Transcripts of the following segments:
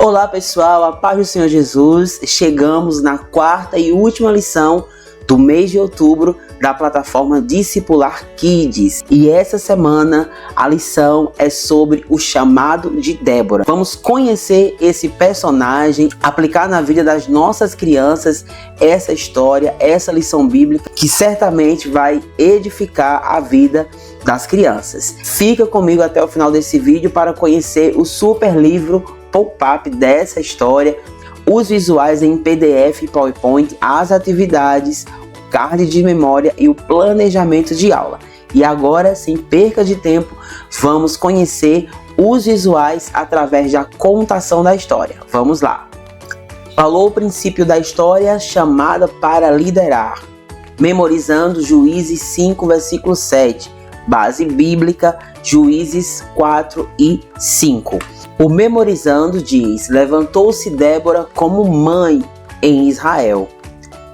Olá pessoal, a paz do Senhor Jesus. Chegamos na quarta e última lição do mês de outubro da plataforma Discipular Kids. E essa semana a lição é sobre o chamado de Débora. Vamos conhecer esse personagem, aplicar na vida das nossas crianças essa história, essa lição bíblica que certamente vai edificar a vida das crianças. Fica comigo até o final desse vídeo para conhecer o super livro pop-up dessa história, os visuais em PDF e PowerPoint, as atividades, o card de memória e o planejamento de aula. E agora, sem perca de tempo, vamos conhecer os visuais através da contação da história. Vamos lá! Falou o princípio da história, chamada para liderar. Memorizando Juízes 5, versículo 7. Base bíblica, Juízes 4 e 5. O memorizando diz: levantou-se Débora como mãe em Israel.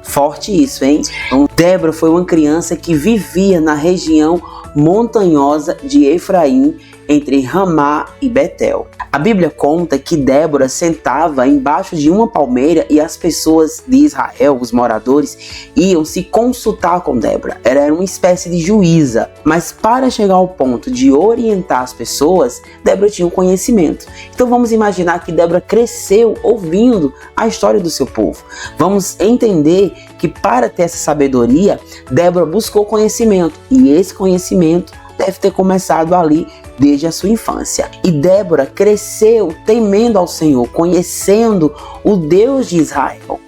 Forte isso, hein? Então, Débora foi uma criança que vivia na região montanhosa de Efraim, entre Ramá e Betel. A Bíblia conta que Débora sentava embaixo de uma palmeira e as pessoas de Israel, os moradores, iam se consultar com Débora. Ela era uma espécie de juíza. Mas para chegar ao ponto de orientar as pessoas, Débora tinha um conhecimento. Então vamos imaginar que Débora cresceu ouvindo a história do seu povo. Vamos entender que para ter essa sabedoria, Débora buscou conhecimento. E esse conhecimento deve ter começado ali desde a sua infância. E Débora cresceu temendo ao Senhor, conhecendo o Deus de Israel.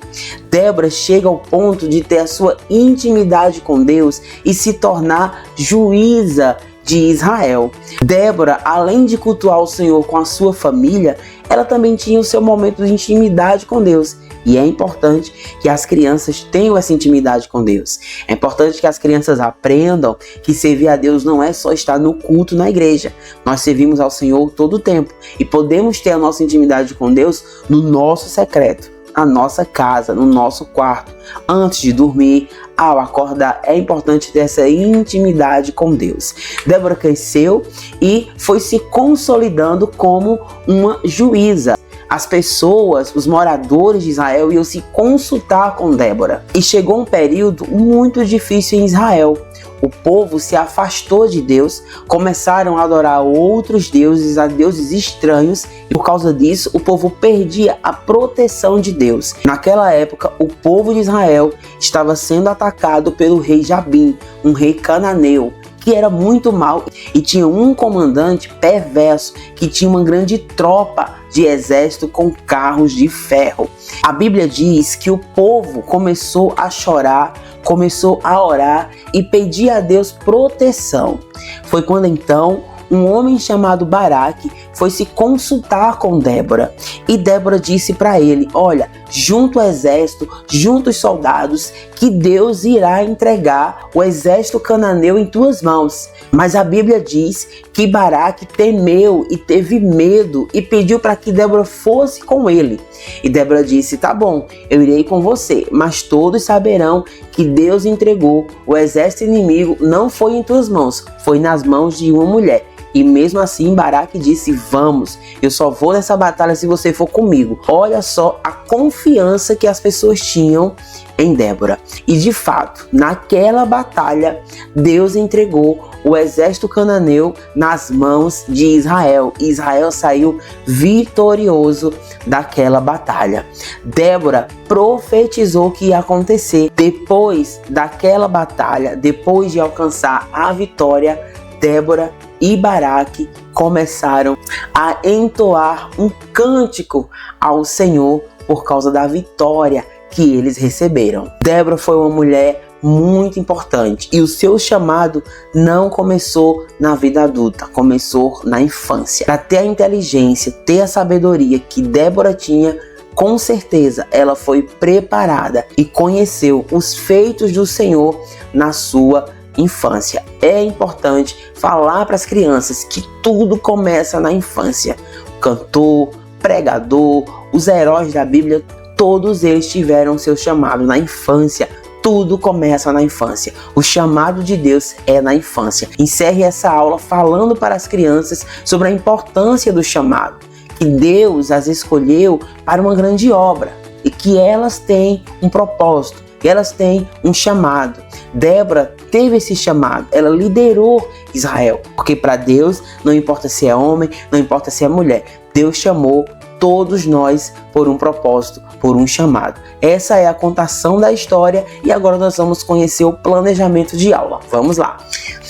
Débora chega ao ponto de ter a sua intimidade com Deus e se tornar juíza de Israel. Débora, além de cultuar o Senhor com a sua família, ela também tinha o seu momento de intimidade com Deus. E é importante que as crianças tenham essa intimidade com Deus. É importante que as crianças aprendam que servir a Deus não é só estar no culto na igreja. Nós servimos ao Senhor todo o tempo e podemos ter a nossa intimidade com Deus no nosso secreto, na nossa casa, no nosso quarto, antes de dormir, ao acordar. É importante ter essa intimidade com Deus. Débora cresceu e foi se consolidando como uma juíza. As pessoas, os moradores de Israel, iam se consultar com Débora. E chegou um período muito difícil em Israel. O povo se afastou de Deus, começaram a adorar outros deuses, a deuses estranhos, e por causa disso o povo perdia a proteção de Deus. Naquela época, o povo de Israel estava sendo atacado pelo rei Jabim, um rei cananeu, que era muito mau e tinha um comandante perverso que tinha uma grande tropa de exército com carros de ferro. A Bíblia diz que o povo começou a chorar, começou a orar e pedir a Deus proteção. Foi quando então um homem chamado Baraque foi se consultar com Débora. E Débora disse para ele: olha, junta o exército, junta os soldados, que Deus irá entregar o exército cananeu em tuas mãos. Mas a Bíblia diz que Baraque temeu e teve medo e pediu para que Débora fosse com ele. E Débora disse: tá bom, eu irei com você, mas todos saberão que Deus entregou o exército inimigo, não foi em tuas mãos, foi nas mãos de uma mulher. E mesmo assim Baraque disse: vamos, eu só vou nessa batalha se você for comigo. Olha só a confiança que as pessoas tinham em Débora. E de fato, naquela batalha, Deus entregou o exército cananeu nas mãos de Israel. E Israel saiu vitorioso daquela batalha. Débora profetizou que ia acontecer depois daquela batalha, depois de alcançar a vitória. Débora e Baraque começaram a entoar um cântico ao Senhor por causa da vitória que eles receberam. Débora foi uma mulher muito importante e o seu chamado não começou na vida adulta, começou na infância. Para ter a inteligência, ter a sabedoria que Débora tinha, com certeza ela foi preparada e conheceu os feitos do Senhor na sua infância. É importante falar para as crianças que tudo começa na infância. O cantor, pregador, os heróis da Bíblia, todos eles tiveram seu chamado na infância. Tudo começa na infância. O chamado de Deus é na infância. Encerre essa aula falando para as crianças sobre a importância do chamado. que Deus as escolheu para uma grande obra e que elas têm um propósito, que elas têm um chamado. Débora teve esse chamado, ela liderou Israel, porque para Deus não importa se é homem, não importa se é mulher, Deus chamou todos nós por um propósito, por um chamado. Essa é a contação da história e agora nós vamos conhecer o planejamento de aula. Vamos lá!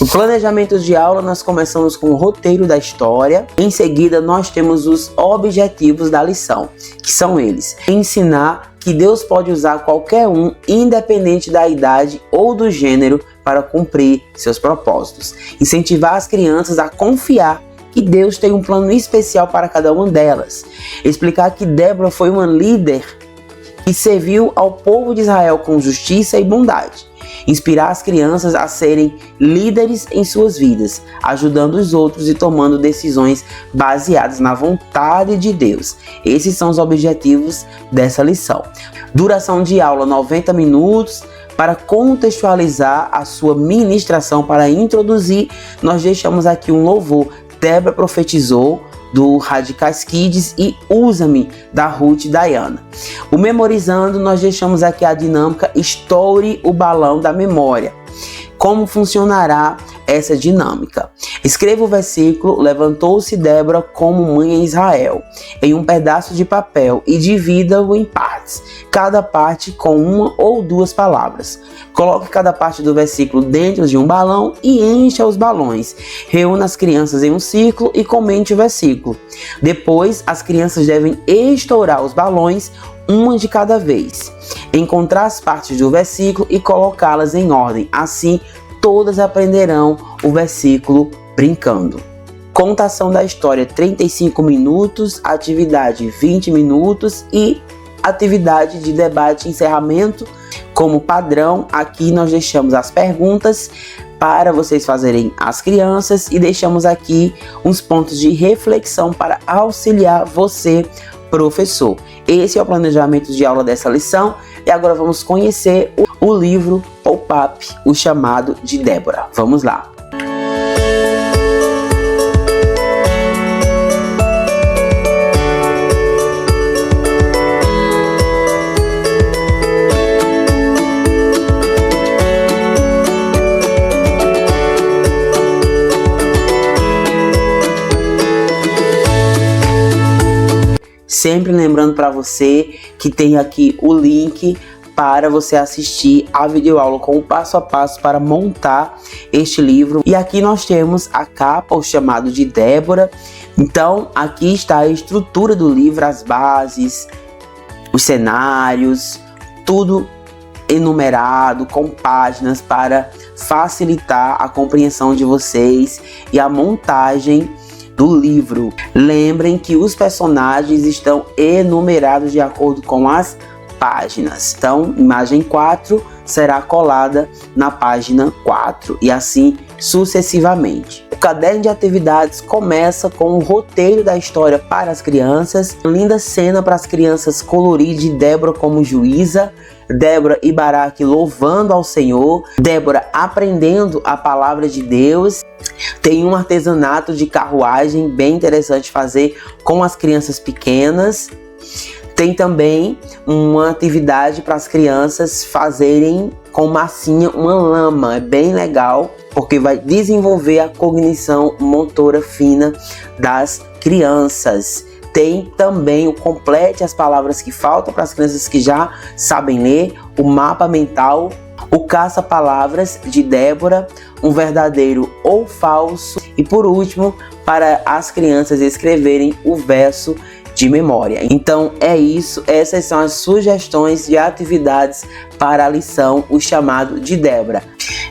No planejamento de aula nós começamos com o roteiro da história, em seguida nós temos os objetivos da lição, que são eles: ensinar que Deus pode usar qualquer um, independente da idade ou do gênero, para cumprir seus propósitos. Incentivar as crianças a confiar que Deus tem um plano especial para cada uma delas. Explicar que Débora foi uma líder que serviu ao povo de Israel com justiça e bondade. Inspirar as crianças a serem líderes em suas vidas, ajudando os outros e tomando decisões baseadas na vontade de Deus. Esses são os objetivos dessa lição. Duração de aula 90 minutos. Para contextualizar a sua ministração, para introduzir, nós deixamos aqui um louvor. Débora profetizou, do Radicais Kids, e Usa-me, da Ruth e Diana. O memorizando, nós deixamos aqui a dinâmica Estoure o balão da memória. Como funcionará essa dinâmica? Escreva o versículo: levantou-se Débora como mãe em Israel, em um pedaço de papel e divida-o em partes, cada parte com uma ou duas palavras. Coloque cada parte do versículo dentro de um balão e encha os balões. Reúna as crianças em um círculo e comente o versículo. Depois, as crianças devem estourar os balões, uma de cada vez. Encontrar as partes do versículo e colocá-las em ordem. Assim, todas aprenderão o versículo brincando. Contação da história 35 minutos, atividade 20 minutos e atividade de debate e encerramento. Como padrão, aqui nós deixamos as perguntas para vocês fazerem as crianças e deixamos aqui uns pontos de reflexão para auxiliar você, professor. Esse é o planejamento de aula dessa lição e agora vamos conhecer o livro Pop-Up, o chamado de Débora. Vamos lá! Sempre lembrando para você que tem aqui o link para você assistir a videoaula com o passo a passo para montar este livro. E aqui nós temos a capa, o chamado de Débora. Então aqui está a estrutura do livro, as bases, os cenários, tudo enumerado com páginas para facilitar a compreensão de vocês e a montagem do livro. Lembrem que os personagens estão enumerados de acordo com as páginas. Então, imagem 4 será colada na página 4 e assim sucessivamente. O caderno de atividades começa com o roteiro da história para as crianças, uma linda cena para as crianças colorir de Débora como juíza, Débora e Baraque louvando ao Senhor, Débora aprendendo a palavra de Deus. Tem um artesanato de carruagem bem interessante fazer com as crianças pequenas. Tem também uma atividade para as crianças fazerem com massinha uma lama. É bem legal porque vai desenvolver a cognição motora fina das crianças. Tem também o Complete as Palavras que Faltam para as crianças que já sabem ler, o mapa mental, o caça-palavras de Débora, um verdadeiro ou falso e por último, para as crianças escreverem o verso de memória. Então é isso, essas são as sugestões de atividades para a lição, o chamado de Débora.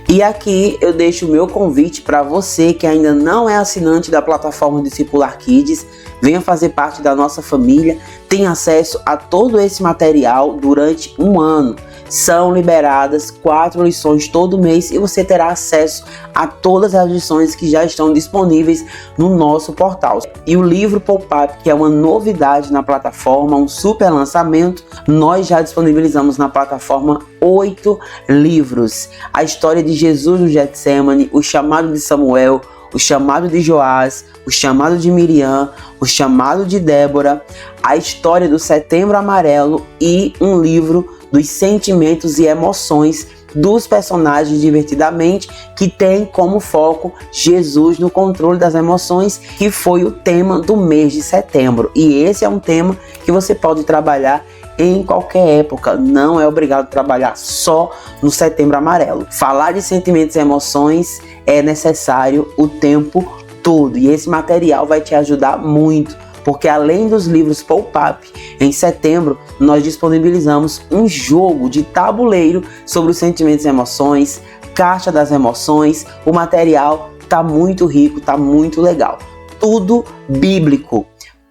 E aqui eu deixo o meu convite para você que ainda não é assinante da plataforma Discipular Kids, venha fazer parte da nossa família, tem acesso a todo esse material durante um ano. São liberadas 4 lições todo mês e você terá acesso a todas as lições que já estão disponíveis no nosso portal. E o livro Pop-Up, que é uma novidade na plataforma, um super lançamento, nós já disponibilizamos na plataforma 8 livros. A história de Jesus no Getsemane, o chamado de Samuel, o chamado de Joás, o chamado de Miriam, o chamado de Débora, a história do Setembro Amarelo e um livro dos sentimentos e emoções dos personagens Divertidamente, que tem como foco Jesus no controle das emoções, que foi o tema do mês de setembro. E esse é um tema que você pode trabalhar em qualquer época, não é obrigado a trabalhar só no Setembro Amarelo. Falar de sentimentos e emoções é necessário o tempo todo, e esse material vai te ajudar muito, porque além dos livros pop-up, em setembro nós disponibilizamos um jogo de tabuleiro sobre os sentimentos e emoções, caixa das emoções. O material tá muito rico, tá muito legal. Tudo bíblico,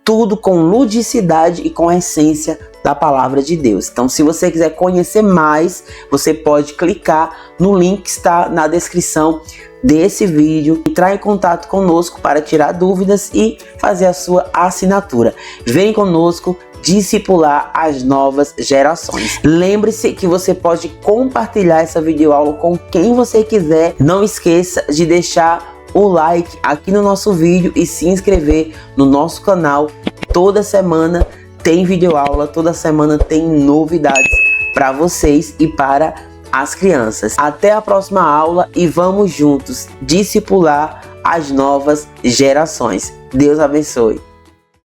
tudo com ludicidade e com a essência da palavra de Deus. Então, se você quiser conhecer mais, você pode clicar no link que está na descrição desse vídeo, entrar em contato conosco para tirar dúvidas e fazer a sua assinatura. Vem conosco discipular as novas gerações. Lembre-se que você pode compartilhar essa videoaula com quem você quiser. Não esqueça de deixar o like aqui no nosso vídeo e se inscrever no nosso canal. Toda semana tem videoaula, toda semana tem novidades para vocês e para as crianças. Até a próxima aula e vamos juntos discipular as novas gerações. Deus abençoe.